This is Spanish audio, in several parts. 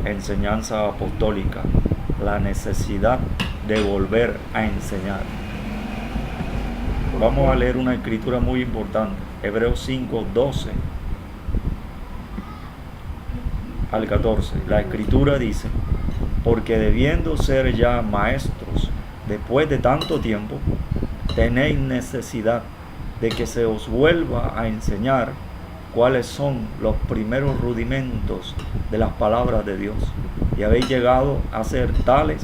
enseñanza apostólica, la necesidad de volver a enseñar. Vamos a leer una escritura muy importante, Hebreos 5, 12 al 14. La escritura dice: porque debiendo ser ya maestros después de tanto tiempo, tenéis necesidad de que se os vuelva a enseñar cuáles son los primeros rudimentos de las palabras de Dios, y habéis llegado a ser tales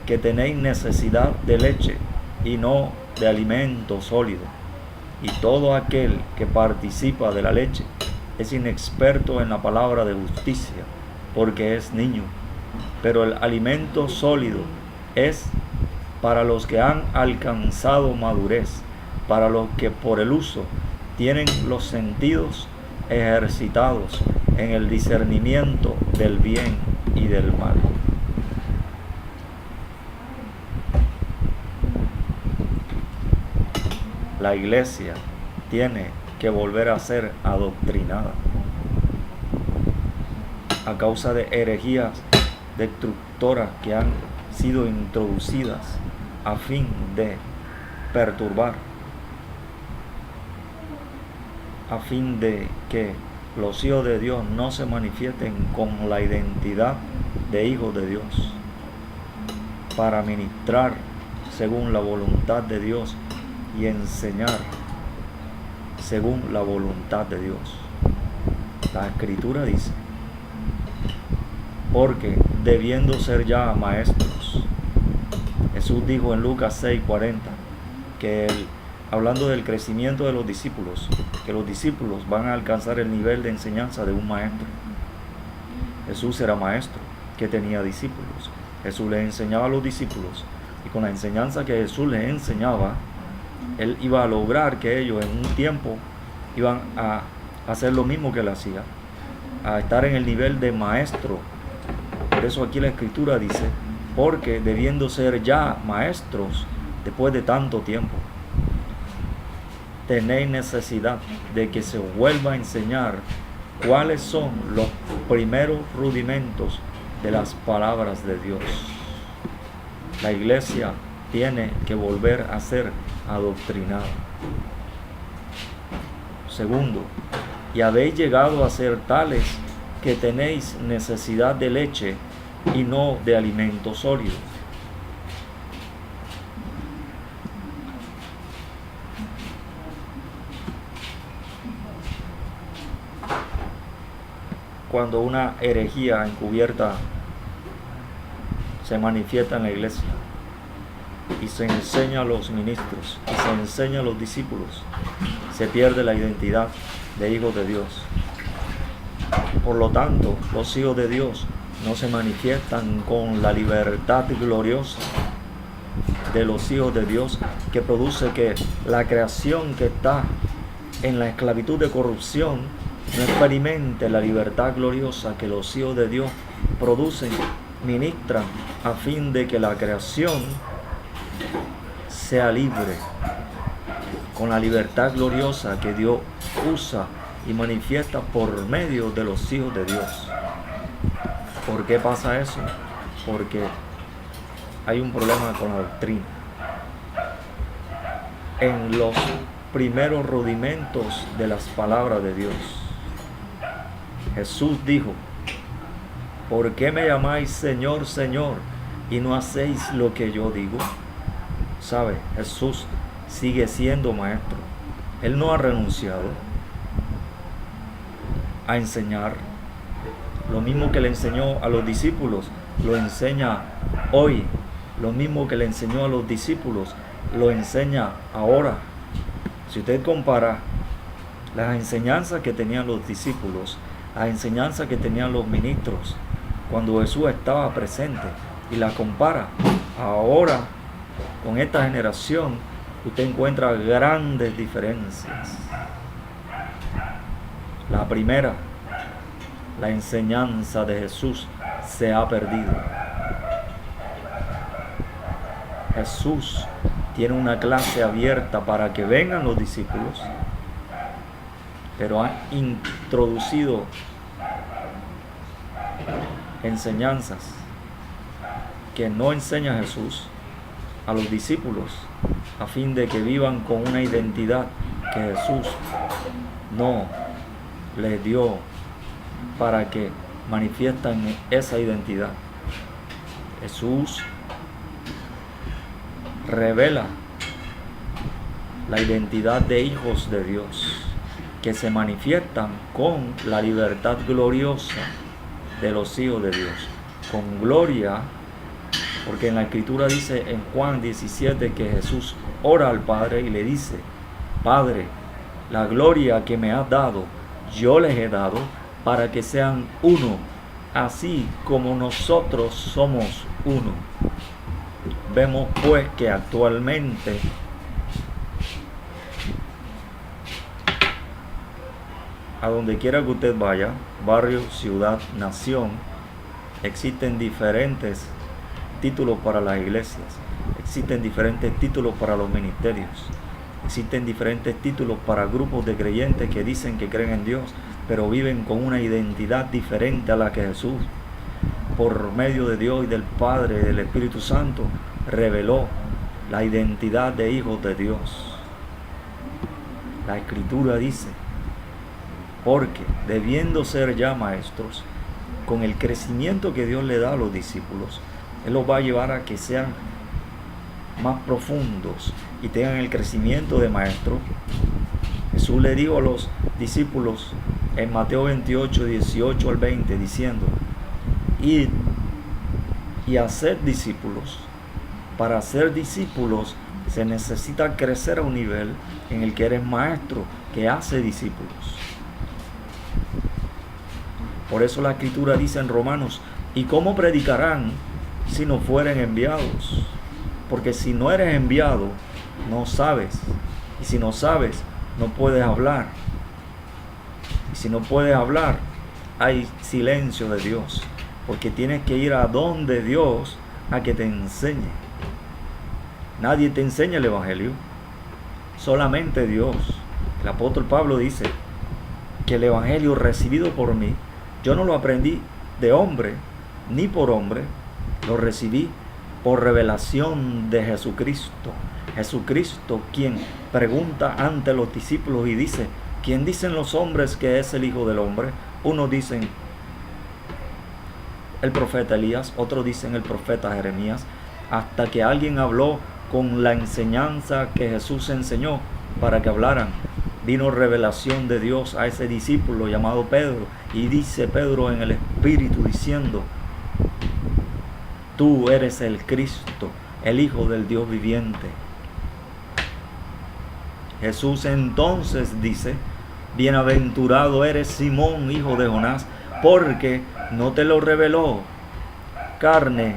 que tenéis necesidad de leche y no de alimento sólido. Y todo aquel que participa de la leche es inexperto en la palabra de justicia, porque es niño. Pero el alimento sólido es para los que han alcanzado madurez, para los que por el uso tienen los sentidos ejercitados en el discernimiento del bien y del mal. La iglesia tiene que volver a ser adoctrinada a causa de herejías destructoras que han sido introducidas a fin de perturbar, a fin de que los hijos de Dios no se manifiesten con la identidad de hijos de Dios, para ministrar según la voluntad de Dios y enseñar según la voluntad de Dios. La escritura dice: porque debiendo ser ya maestros. Jesús dijo en Lucas 6:40 que hablando del crecimiento de los discípulos, que los discípulos van a alcanzar el nivel de enseñanza de un maestro. Jesús era maestro que tenía discípulos. Jesús les enseñaba a los discípulos, y con la enseñanza que Jesús les enseñaba, Él iba a lograr que ellos en un tiempo iban a hacer lo mismo que Él hacía, a estar en el nivel de maestro. Por eso aquí la escritura dice: porque debiendo ser ya maestros después de tanto tiempo, tenéis necesidad de que se vuelva a enseñar cuáles son los primeros rudimentos de las palabras de Dios. La iglesia tiene que volver a ser adoctrinada. Segundo, y habéis llegado a ser tales que tenéis necesidad de leche y no de alimento sólido. Cuando una herejía encubierta se manifiesta en la iglesia y se enseña a los ministros y se enseña a los discípulos, se pierde la identidad de hijos de Dios. Por lo tanto, los hijos de Dios no se manifiestan con la libertad gloriosa de los hijos de Dios, que produce que la creación que está en la esclavitud de corrupción no experimente la libertad gloriosa que los hijos de Dios producen, ministran, a fin de que la creación sea libre, con la libertad gloriosa que Dios usa y manifiesta por medio de los hijos de Dios. ¿Por qué pasa eso? Porque hay un problema con la doctrina. En los primeros rudimentos de las palabras de Dios, Jesús dijo: ¿por qué me llamáis Señor, Señor, y no hacéis lo que yo digo? ¿Sabe? Jesús sigue siendo maestro. Él no ha renunciado a enseñar. Lo mismo que le enseñó a los discípulos, lo enseña hoy. Lo mismo que le enseñó a los discípulos, lo enseña ahora. Si usted compara las enseñanzas que tenían los discípulos, las enseñanzas que tenían los ministros cuando Jesús estaba presente, y las compara ahora con esta generación, usted encuentra grandes diferencias. La primera, la enseñanza de Jesús se ha perdido. Jesús tiene una clase abierta para que vengan los discípulos, pero ha introducido enseñanzas que no enseña Jesús a los discípulos, a fin de que vivan con una identidad que Jesús no les dio para que manifiestan esa identidad. Jesús revela la identidad de hijos de Dios, que se manifiestan con la libertad gloriosa de los hijos de Dios, con gloria, porque en la Escritura dice en Juan 17 que Jesús ora al Padre y le dice: Padre, la gloria que me has dado, yo les he dado para que sean uno, así como nosotros somos uno. Vemos pues que actualmente a donde quiera que usted vaya, barrio, ciudad, nación, existen diferentes títulos para las iglesias, existen diferentes títulos para los ministerios, existen diferentes títulos para grupos de creyentes que dicen que creen en Dios, pero viven con una identidad diferente a la que Jesús, por medio de Dios y del Padre y del Espíritu Santo, reveló la identidad de hijos de Dios. La Escritura dice: porque debiendo ser ya maestros, con el crecimiento que Dios le da a los discípulos, Él los va a llevar a que sean más profundos y tengan el crecimiento de maestros. Jesús le dijo a los discípulos en Mateo 28, 18 al 20, diciendo: id y haced discípulos. Para ser discípulos se necesita crecer a un nivel en el que eres maestro que hace discípulos. Por eso la Escritura dice en Romanos: ¿y cómo predicarán si no fueren enviados? Porque si no eres enviado, no sabes. Y si no sabes, no puedes hablar. Y si no puedes hablar, hay silencio de Dios. Porque tienes que ir a donde Dios a que te enseñe. Nadie te enseña el Evangelio, solamente Dios. El apóstol Pablo dice que el Evangelio recibido por mí, yo no lo aprendí de hombre, ni por hombre, lo recibí por revelación de Jesucristo. Jesucristo, quien pregunta ante los discípulos y dice: ¿quién dicen los hombres que es el Hijo del Hombre? Unos dicen el profeta Elías, otros dicen el profeta Jeremías, hasta que alguien habló con la enseñanza que Jesús enseñó para que hablaran. Vino revelación de Dios a ese discípulo llamado Pedro, y dice Pedro en el Espíritu diciendo: tú eres el Cristo, el Hijo del Dios viviente. Jesús entonces dice: bienaventurado eres Simón, hijo de Jonás, porque no te lo reveló carne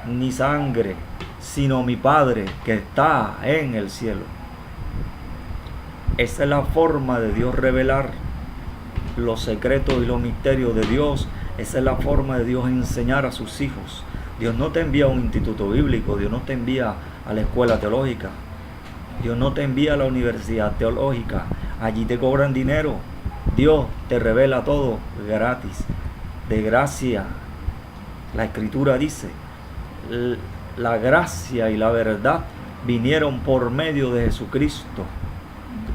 ni sangre, sino mi Padre que está en el cielo. Esa es la forma de Dios revelar los secretos y los misterios de Dios. Esa es la forma de Dios enseñar a sus hijos. Dios no te envía a un instituto bíblico, Dios no te envía a la escuela teológica, Dios no te envía a la universidad teológica. Allí te cobran dinero. Dios te revela todo gratis, de gracia. La Escritura dice: la gracia y la verdad vinieron por medio de Jesucristo.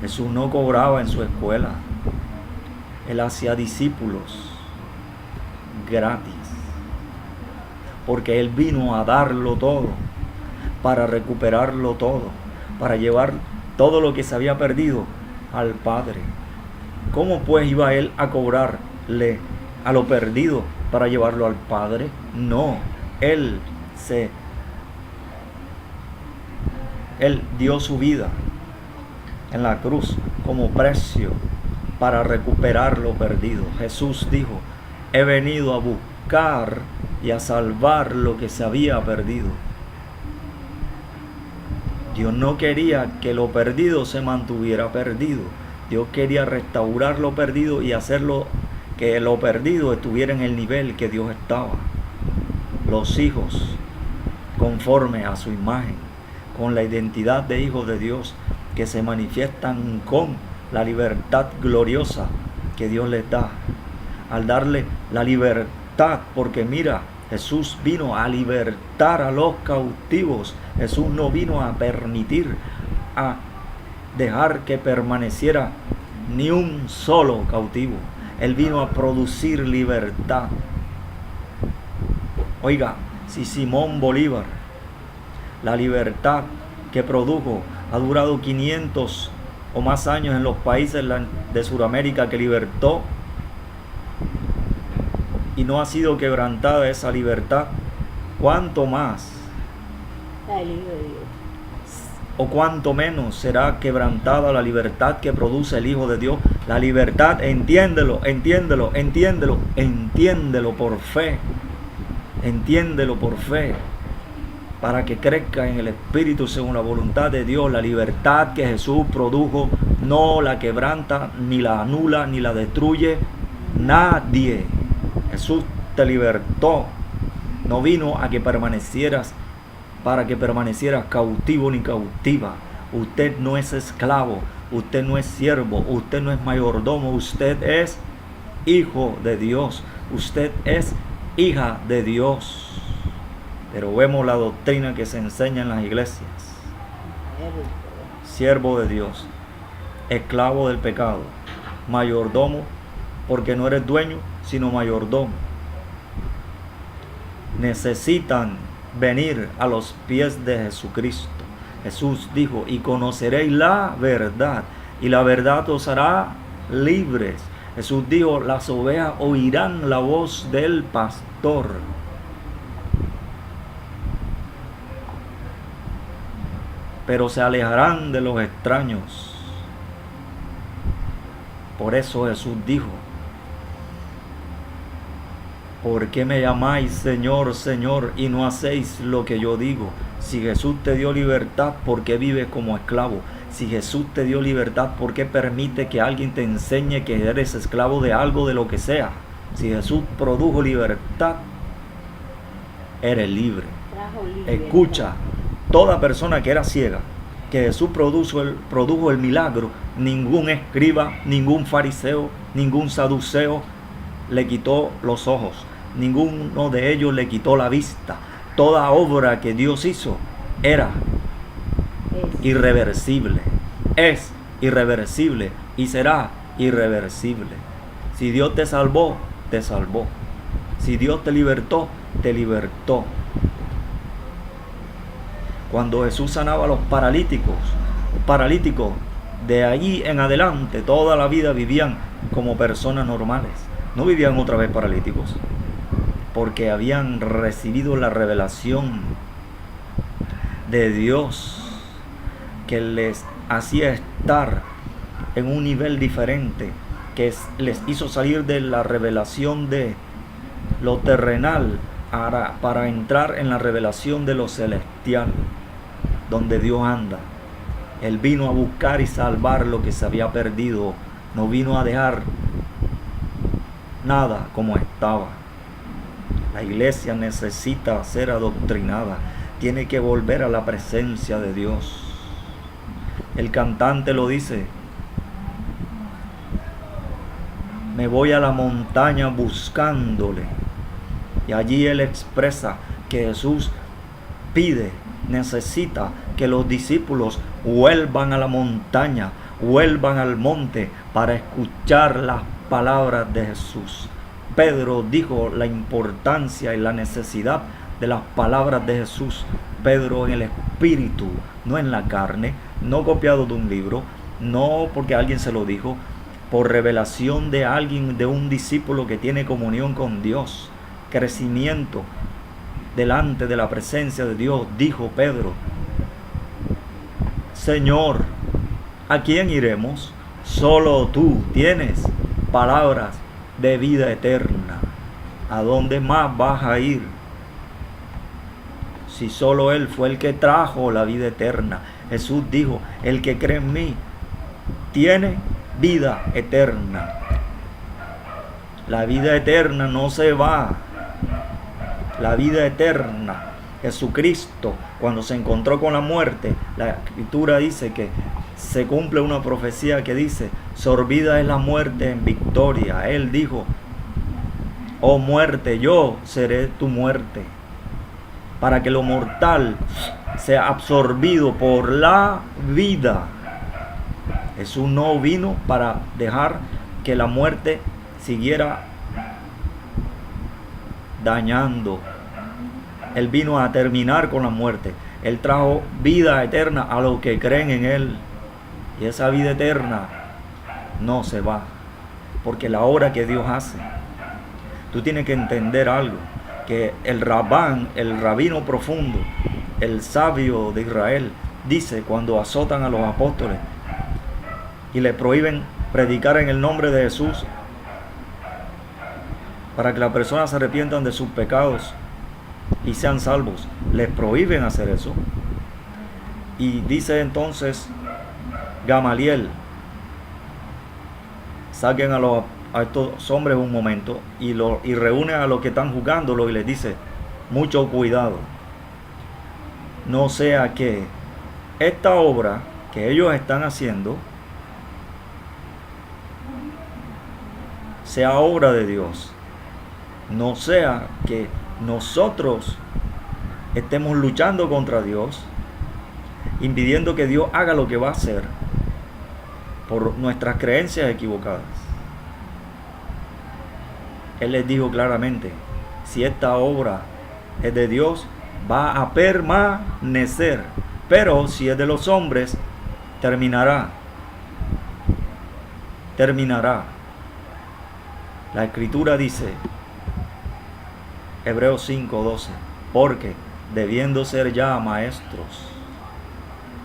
Jesús no cobraba en su escuela. Él hacía discípulos gratis, porque Él vino a darlo todo, para recuperarlo todo, para llevar todo lo que se había perdido al Padre. ¿Cómo pues iba Él a cobrarle a lo perdido para llevarlo al Padre? No, Él dio su vida en la cruz como precio para recuperar lo perdido. Jesús dijo: he venido a buscar y a salvar lo que se había perdido. Dios no quería que lo perdido se mantuviera perdido. Dios quería restaurar lo perdido y hacerlo que lo perdido estuviera en el nivel que Dios estaba. Los hijos, conforme a su imagen, con la identidad de hijos de Dios, que se manifiestan con la libertad gloriosa que Dios les da. Al darle la libertad, porque mira, Jesús vino a libertar a los cautivos. Jesús no vino a permitir, a dejar que permaneciera ni un solo cautivo. Él vino a producir libertad. Oiga, si Simón Bolívar, la libertad que produjo, ha durado 500 o más años en los países de Sudamérica que libertó, y no ha sido quebrantada esa libertad, ¿cuánto más? O cuánto menos será quebrantada la libertad que produce el Hijo de Dios. La libertad, entiéndelo por fe. Entiéndelo por fe, para que crezca en el Espíritu según la voluntad de Dios. La libertad que Jesús produjo no la quebranta, ni la anula, ni la destruye nadie. Jesús te libertó, no vino a que permanecieras, para que permanecieras cautivo ni cautiva. Usted no es esclavo, usted no es siervo, usted no es mayordomo, usted es hijo de Dios, usted es hija de Dios. Pero vemos la doctrina que se enseña en las iglesias: siervo de Dios, esclavo del pecado, mayordomo, porque no eres dueño sino mayordomo. Necesitan venir a los pies de Jesucristo. Jesús dijo: y conoceréis la verdad, y la verdad os hará libres. Jesús dijo: las ovejas oirán la voz del pastor. Pero se alejarán de los extraños. Por eso Jesús dijo: ¿por qué me llamáis Señor, Señor, y no hacéis lo que yo digo? Si Jesús te dio libertad, ¿por qué vives como esclavo? Si Jesús te dio libertad, ¿por qué permite que alguien te enseñe que eres esclavo de algo, de lo que sea? Si Jesús produjo libertad, eres libre. Escucha, toda persona que era ciega, que Jesús produjo el milagro, ningún escriba, ningún fariseo, ningún saduceo le quitó los ojos, ninguno de ellos le quitó la vista. Toda obra que Dios hizo era irreversible, es irreversible y será irreversible. Si Dios te salvó, te salvó. Si Dios te libertó, te libertó. Cuando Jesús sanaba a los paralíticos de allí en adelante toda la vida vivían como personas normales. No vivían otra vez paralíticos, porque habían recibido la revelación de Dios, que les hacía estar en un nivel diferente, que les hizo salir de la revelación de lo terrenal para entrar en la revelación de lo celestial, donde Dios anda. Él vino a buscar y salvar lo que se había perdido, no vino a dejar nada como estaba. La iglesia necesita ser adoctrinada, tiene que volver a la presencia de Dios. El cantante lo dice: me voy a la montaña buscándole. Y allí él expresa que Jesús pide, necesita que los discípulos vuelvan a la montaña, vuelvan al monte para escuchar las palabras de Jesús. Pedro dijo la importancia y la necesidad de las palabras de Jesús. Pedro en el espíritu, no en la carne, no copiado de un libro, no porque alguien se lo dijo, por revelación de alguien, de un discípulo que tiene comunión con Dios, crecimiento delante de la presencia de Dios. Dijo Pedro: Señor, ¿a quién iremos? Solo tú tienes palabras de vida eterna. ¿A dónde más vas a ir? Si solo Él fue el que trajo la vida eterna. Jesús dijo: el que cree en mí tiene vida eterna. La vida eterna no se va. La vida eterna, Jesucristo, cuando se encontró con la muerte, la Escritura dice que se cumple una profecía que dice: sorbida es la muerte en victoria. Él dijo: Oh muerte, yo seré tu muerte, para que lo mortal sea absorbido por la vida. Jesús no vino para dejar que la muerte siguiera dañando. Él vino a terminar con la muerte. Él trajo vida eterna a los que creen en Él. Y esa vida eterna no se va, porque la obra que Dios hace. Tú tienes que entender algo, que el rabino profundo, el sabio de Israel, dice cuando azotan a los apóstoles y le prohíben predicar en el nombre de Jesús para que las personas se arrepientan de sus pecados y sean salvos, les prohíben hacer eso. Y dice entonces Gamaliel: saquen a estos hombres un momento y reúnen a los que están juzgándolo y les dice: mucho cuidado, no sea que esta obra que ellos están haciendo sea obra de Dios, no sea que nosotros estemos luchando contra Dios, impidiendo que Dios haga lo que va a hacer por nuestras creencias equivocadas. Él les dijo claramente: si esta obra es de Dios, va a permanecer, pero si es de los hombres, terminará. La Escritura dice, Hebreos 5:12, porque debiendo ser ya maestros,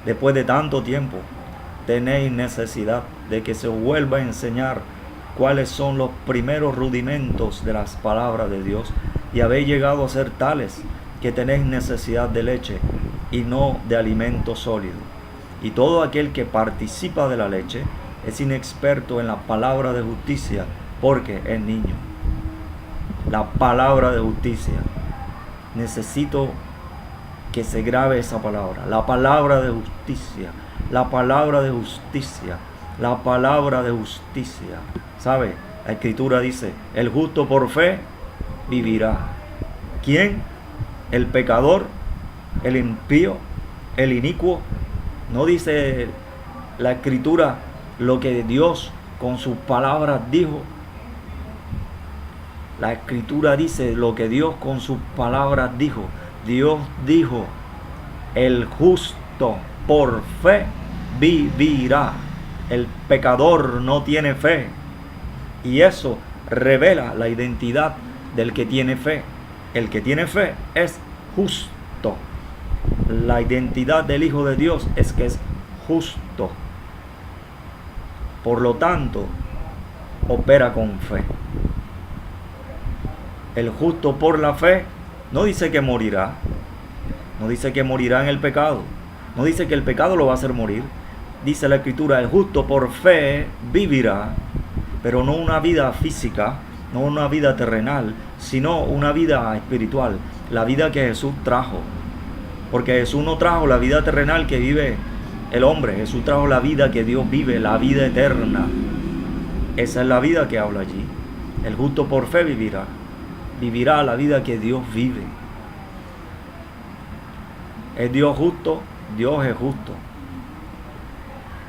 después de tanto tiempo, tenéis necesidad de que se os vuelva a enseñar cuáles son los primeros rudimentos de las palabras de Dios, y habéis llegado a ser tales que tenéis necesidad de leche y no de alimento sólido. Y todo aquel que participa de la leche es inexperto en la palabra de justicia, porque es niño. La palabra de justicia. Necesito que se grabe esa palabra. La palabra de justicia. La palabra de justicia. La palabra de justicia. ¿Sabe? La Escritura dice: el justo por fe vivirá. ¿Quién? El pecador, el impío, el inicuo. No dice la Escritura lo que Dios con sus palabras dijo. La Escritura dice lo que Dios con sus palabras dijo. Dios dijo: el justo por fe vivirá. El pecador no tiene fe. Y eso revela la identidad del que tiene fe. El que tiene fe es justo. La identidad del Hijo de Dios es que es justo. Por lo tanto, opera con fe. El justo por la fe no dice que morirá. No dice que morirá en el pecado. No dice que el pecado lo va a hacer morir. Dice la Escritura: el justo por fe vivirá. Pero no una vida física, no una vida terrenal, sino una vida espiritual. La vida que Jesús trajo. Porque Jesús no trajo la vida terrenal que vive el hombre. Jesús trajo la vida que Dios vive, la vida eterna. Esa es la vida que habla allí. El justo por fe vivirá. Vivirá la vida que Dios vive. ¿Es Dios justo? Dios es justo.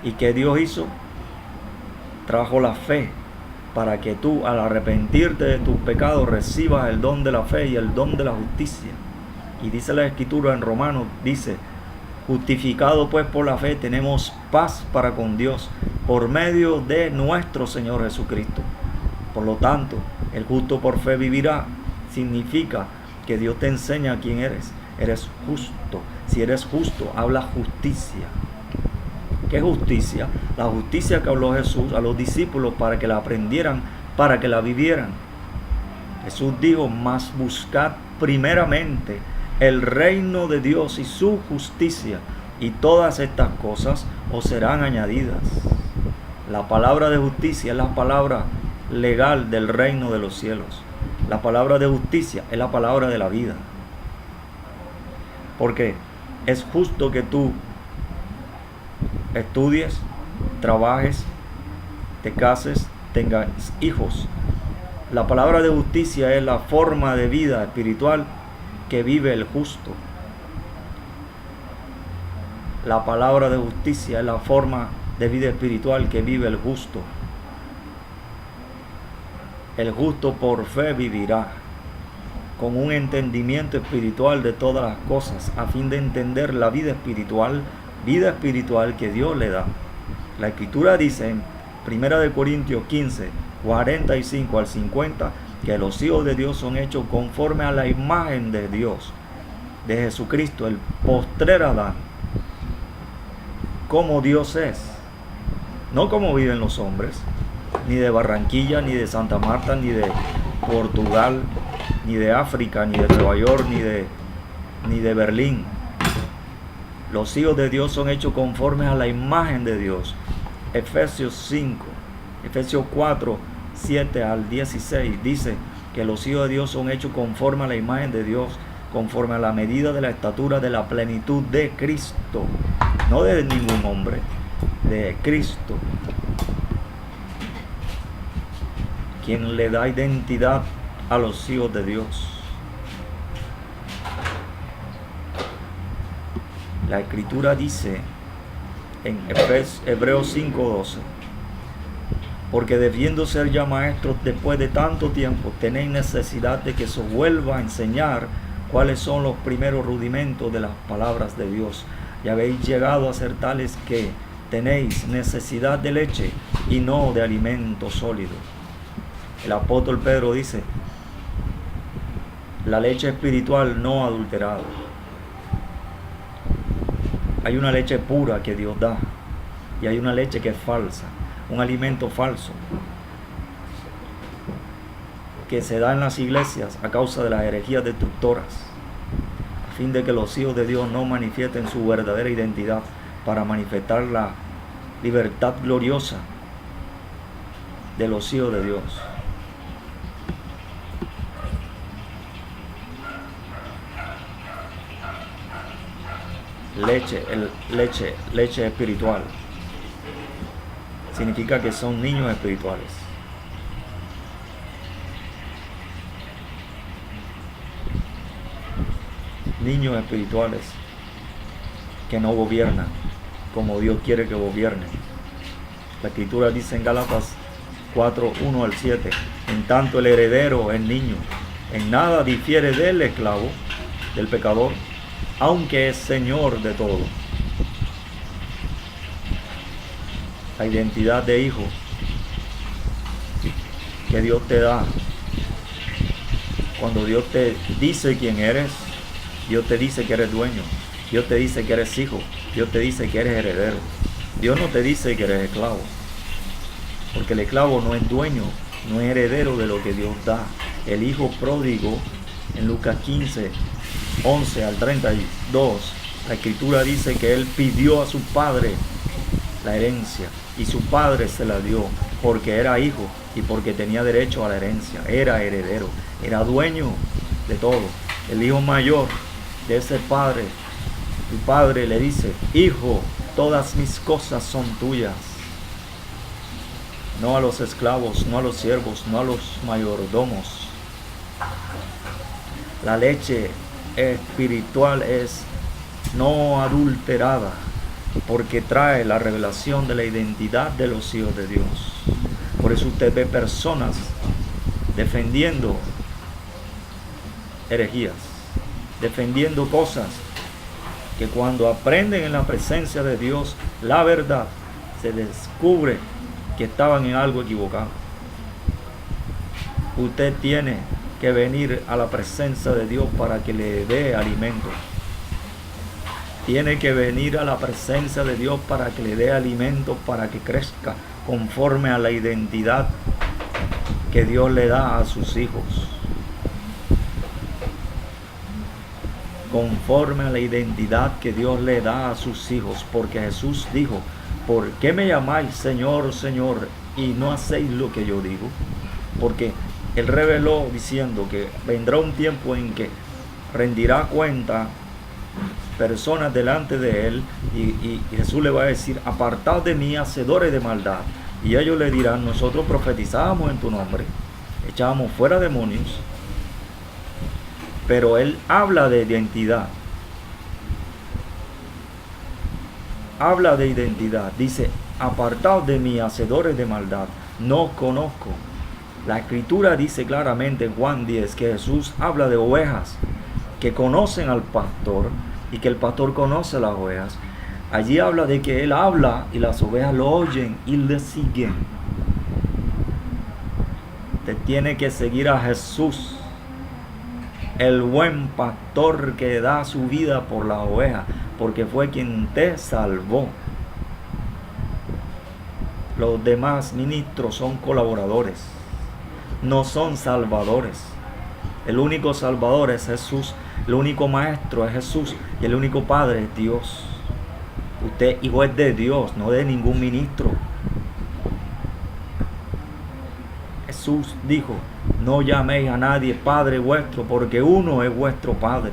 ¿Y qué Dios hizo? Trajo la fe para que tú, al arrepentirte de tus pecados, recibas el don de la fe y el don de la justicia. Y dice la Escritura en Romanos, dice: justificado pues por la fe, tenemos paz para con Dios por medio de nuestro Señor Jesucristo. Por lo tanto, el justo por fe vivirá. Significa que Dios te enseña quién eres. Eres justo. Si eres justo, habla justicia. ¿Qué justicia? La justicia que habló Jesús a los discípulos para que la aprendieran, para que la vivieran. Jesús dijo: mas buscad primeramente el reino de Dios y su justicia, y todas estas cosas os serán añadidas. La palabra de justicia es la palabra legal del reino de los cielos. La palabra de justicia es la palabra de la vida. Porque es justo que tú estudies, trabajes, te cases, tengas hijos, La palabra de justicia es la forma de vida espiritual que vive el justo. La palabra de justicia es la forma de vida espiritual que vive el justo. El justo por fe vivirá, con un entendimiento espiritual de todas las cosas, a fin de entender la vida espiritual que Dios le da. La Escritura dice en 1 Corintios 15, 45 al 50, que los hijos de Dios son hechos conforme a la imagen de Dios, de Jesucristo, el postrer Adán, como Dios es, no como viven los hombres, ni de Barranquilla, ni de Santa Marta, ni de Portugal, ni de África, ni de Nueva York, ni de Berlín. Los hijos de Dios son hechos conforme a la imagen de Dios. Efesios 4, 7 al 16 dice que los hijos de Dios son hechos conforme a la imagen de Dios, conforme a la medida de la estatura de la plenitud de Cristo, no de ningún hombre, de Cristo, quien le da identidad a los hijos de Dios. La Escritura dice en Hebreos 5:12, porque debiendo ser ya maestros después de tanto tiempo, tenéis necesidad de que se os vuelva a enseñar cuáles son los primeros rudimentos de las palabras de Dios. Y habéis llegado a ser tales que tenéis necesidad de leche y no de alimento sólido. El apóstol Pedro dice, la leche espiritual no adulterada. Hay una leche pura que Dios da y hay una leche que es falsa, un alimento falso que se da en las iglesias a causa de las herejías destructoras, a fin de que los hijos de Dios no manifiesten su verdadera identidad para manifestar la libertad gloriosa de los hijos de Dios. Leche espiritual significa que son niños espirituales. Niños espirituales que no gobiernan como Dios quiere que gobiernen. La Escritura dice en Gálatas 4, 1 al 7, en tanto el heredero es niño, en nada difiere del esclavo, del pecador, aunque es Señor de todo. La identidad de hijo que Dios te da, cuando Dios te dice quién eres, Dios te dice que eres dueño, Dios te dice que eres hijo, Dios te dice que eres heredero. Dios no te dice que eres esclavo, porque el esclavo no es dueño, no es heredero de lo que Dios da. El hijo pródigo, en Lucas 15, 11 al 32, la Escritura dice que él pidió a su padre la herencia y su padre se la dio porque era hijo y porque tenía derecho a la herencia, era heredero, era dueño de todo. El hijo mayor de ese padre, su padre le dice, hijo, todas mis cosas son tuyas. No a los esclavos, no a los siervos, no a los mayordomos. La leche espiritual es no adulterada, porque trae la revelación de la identidad de los hijos de Dios. Por eso usted ve personas defendiendo herejías, defendiendo cosas que cuando aprenden en la presencia de Dios la verdad, se descubre que estaban en algo equivocado. Usted tiene que venir a la presencia de Dios para que le dé alimento. Tiene que venir a la presencia de Dios para que le dé alimento, para que crezca conforme a la identidad que Dios le da a sus hijos. Conforme a la identidad que Dios le da a sus hijos, porque Jesús dijo, ¿por qué me llamáis Señor, Señor, y no hacéis lo que yo digo? Porque Él reveló diciendo que vendrá un tiempo en que rendirá cuenta personas delante de Él y Jesús le va a decir, apartad de mí, hacedores de maldad. Y ellos le dirán, nosotros profetizábamos en tu nombre echábamos fuera demonios, pero él habla de identidad. Habla de identidad. Dice, apartaos de mí, hacedores de maldad, no os conozco. La escritura dice claramente en Juan 10 que Jesús habla de ovejas que conocen al pastor y que el pastor conoce a las ovejas. Allí habla de que él habla y las ovejas lo oyen y le siguen. Usted tiene que seguir a Jesús, el buen pastor que da su vida por las ovejas, porque fue quien te salvó. Los demás ministros son colaboradores, no son salvadores. El único salvador es Jesús, el único maestro es Jesús y el único padre es Dios. Usted hijo es de Dios, no de ningún ministro. Jesús dijo, no llaméis a nadie Padre vuestro, porque uno es vuestro Padre.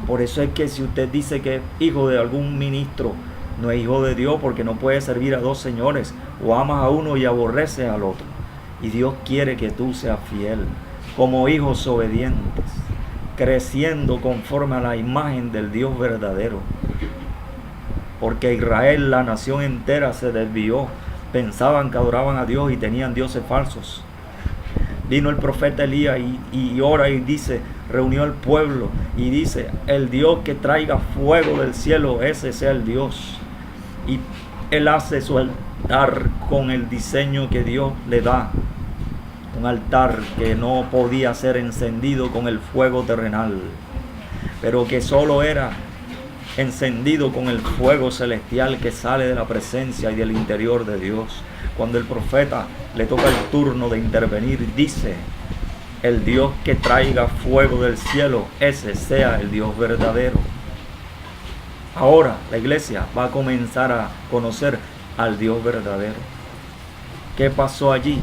Por eso es que si usted dice que es hijo de algún ministro, no es hijo de Dios, porque no puede servir a dos señores. O amas a uno y aborreces al otro. Y Dios quiere que tú seas fiel, como hijos obedientes, creciendo conforme a la imagen del Dios verdadero. Porque Israel, la nación entera, se desvió. Pensaban que adoraban a Dios y tenían dioses falsos. Vino el profeta Elías y ora y dice, reunió al pueblo y dice, el Dios que traiga fuego del cielo, ese sea el Dios. Y él hace su altar con el diseño que Dios le da. Un altar que no podía ser encendido con el fuego terrenal, pero que solo era encendido con el fuego celestial que sale de la presencia y del interior de Dios. Cuando el profeta le toca el turno de intervenir, dice, el Dios que traiga fuego del cielo, ese sea el Dios verdadero. Ahora la iglesia va a comenzar a conocer al Dios verdadero. ¿Qué pasó allí?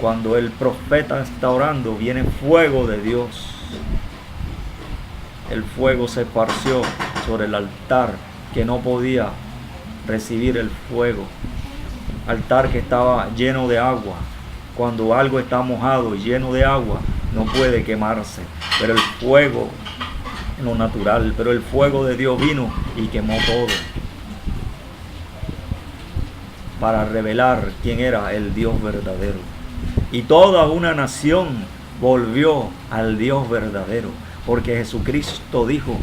Cuando el profeta está orando, viene fuego de Dios. El fuego se esparció sobre el altar que no podía recibir el fuego. Altar que estaba lleno de agua. Cuando algo está mojado y lleno de agua, no puede quemarse. Pero el fuego, lo natural, pero el fuego de Dios vino y quemó todo. Para revelar quién era el Dios verdadero. Y toda una nación volvió al Dios verdadero. Porque Jesucristo dijo,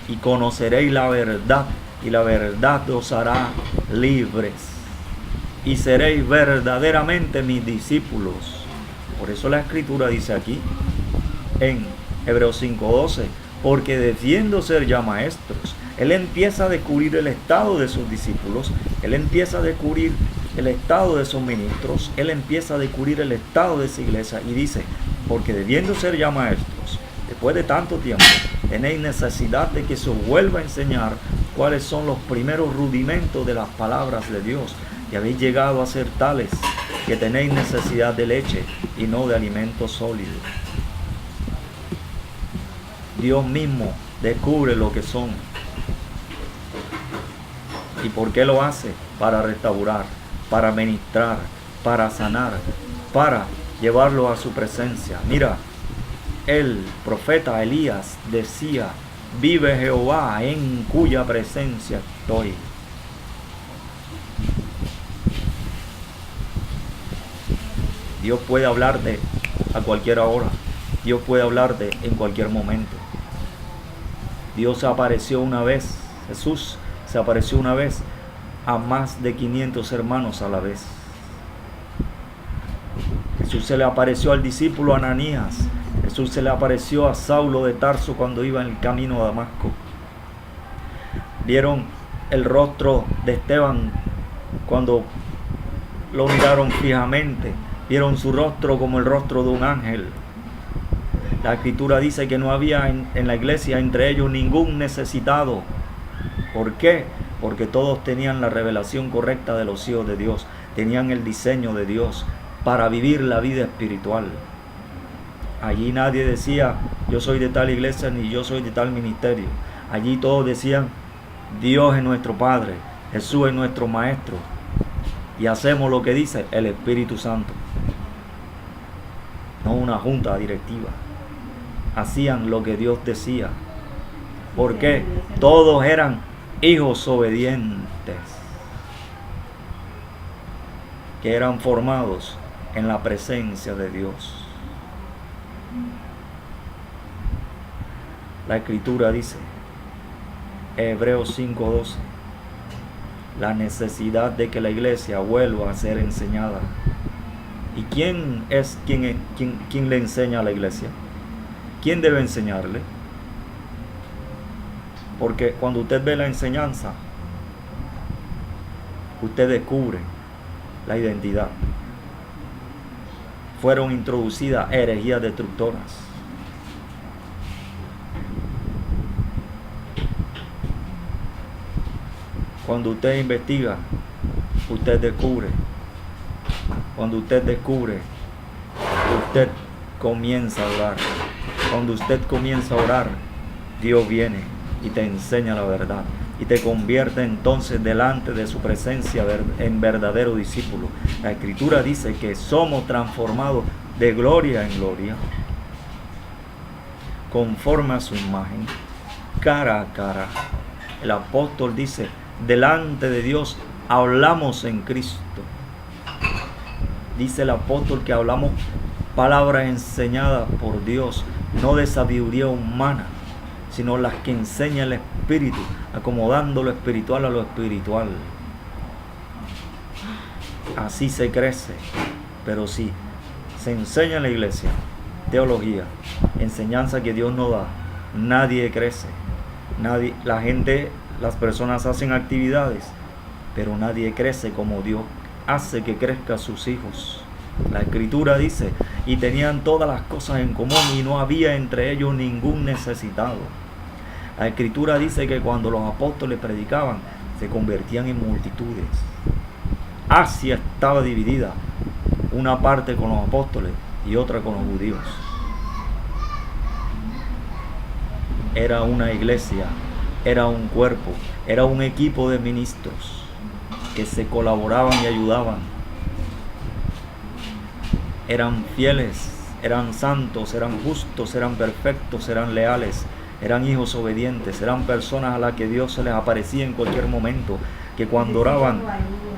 y conoceréis la verdad, y la verdad os hará libres. Y seréis verdaderamente mis discípulos. Por eso la Escritura dice aquí, en Hebreos 5:12, porque debiendo ser ya maestros, Él empieza a descubrir el estado de sus discípulos, Él empieza a descubrir el estado de sus ministros, Él empieza a descubrir el estado de esa iglesia y dice, porque debiendo ser ya maestros, después de tanto tiempo, tenéis necesidad de que se os vuelva a enseñar cuáles son los primeros rudimentos de las palabras de Dios. Y habéis llegado a ser tales que tenéis necesidad de leche y no de alimento sólido. Dios mismo descubre lo que son. ¿Y por qué lo hace? Para restaurar, para ministrar, para sanar, para llevarlo a su presencia. Mira, el profeta Elías decía, vive Jehová en cuya presencia estoy. Dios puede hablarte a cualquier hora. Dios puede hablarte en cualquier momento. Dios se apareció una vez, Jesús se apareció una vez a más de 500 hermanos a la vez. Jesús se le apareció al discípulo Ananías. Jesús se le apareció a Saulo de Tarso cuando iba en el camino a Damasco. Vieron el rostro de Esteban cuando lo miraron fijamente. Vieron su rostro como el rostro de un ángel. La Escritura dice que no había en la iglesia entre ellos ningún necesitado. ¿Por qué? Porque todos tenían la revelación correcta de los hijos de Dios. Tenían el diseño de Dios para vivir la vida espiritual. Allí nadie decía, yo soy de tal iglesia, ni yo soy de tal ministerio. Allí todos decían, Dios es nuestro Padre, Jesús es nuestro Maestro. y hacemos lo que dice el Espíritu Santo, no una junta directiva. Hacían lo que Dios decía. ¿Por qué? Todos eran hijos obedientes, que eran formados en la presencia de Dios. La Escritura dice, Hebreos 5:12, la necesidad de que la iglesia vuelva a ser enseñada. ¿Y quién le enseña a la iglesia? ¿Quién debe enseñarle? Porque cuando usted ve la enseñanza, usted descubre la identidad. Fueron introducidas herejías destructoras. Cuando usted investiga, usted descubre. Cuando usted descubre, usted comienza a orar. Cuando usted comienza a orar, Dios viene y te enseña la verdad y te convierte entonces delante de su presencia en verdadero discípulo. La Escritura dice que somos transformados de gloria en gloria, conforme a su imagen, cara a cara. El apóstol dice, delante de Dios hablamos en Cristo. Dice el apóstol que hablamos palabras enseñadas por Dios, no de sabiduría humana, sino las que enseña el Espíritu, acomodando lo espiritual a lo espiritual. Así se crece. Pero si se enseña en la iglesia teología, enseñanza que Dios nos da, nadie crece. Las personas hacen actividades, pero nadie crece como Dios hace que crezca a sus hijos. La Escritura dice, y tenían todas las cosas en común y no había entre ellos ningún necesitado. La Escritura dice que cuando los apóstoles predicaban, se convertían en multitudes. Asia estaba dividida, una parte con los apóstoles y otra con los judíos. Era una iglesia, era un cuerpo, era un equipo de ministros que se colaboraban y ayudaban. Eran fieles, eran santos, eran justos, eran perfectos, eran leales, eran hijos obedientes, eran personas a las que Dios se les aparecía en cualquier momento, que cuando oraban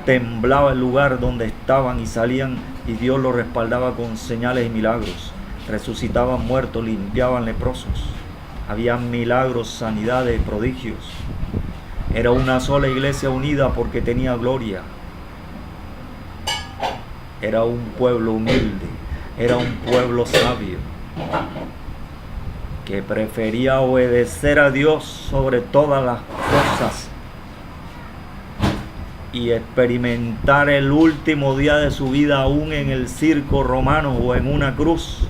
temblaba el lugar donde estaban y salían y Dios los respaldaba con señales y milagros. Resucitaban muertos, limpiaban leprosos. Había milagros, sanidades, prodigios. Era una sola iglesia unida porque tenía gloria. Era un pueblo humilde, era un pueblo sabio, que prefería obedecer a Dios sobre todas las cosas y experimentar el último día de su vida aún en el circo romano o en una cruz,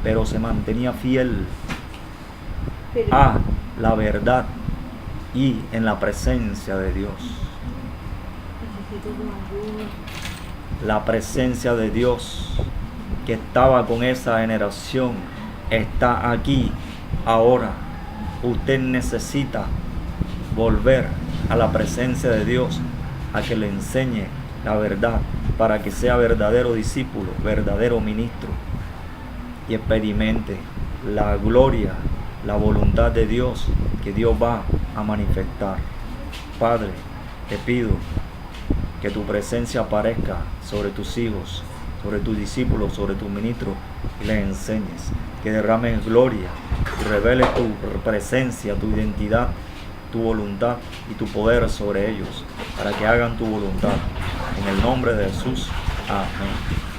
pero se mantenía fiel a la verdad y en la presencia de Dios. La presencia de Dios que estaba con esa generación está aquí ahora. Usted necesita volver a la presencia de Dios, a que le enseñe la verdad, para que sea verdadero discípulo, verdadero ministro, y experimente la gloria, la voluntad de Dios que Dios va a manifestar. Padre, te pido que tu presencia aparezca sobre tus hijos, sobre tus discípulos, sobre tus ministros, y les enseñes, que derrames gloria y reveles tu presencia, tu identidad, tu voluntad y tu poder sobre ellos, para que hagan tu voluntad. En el nombre de Jesús. Amén.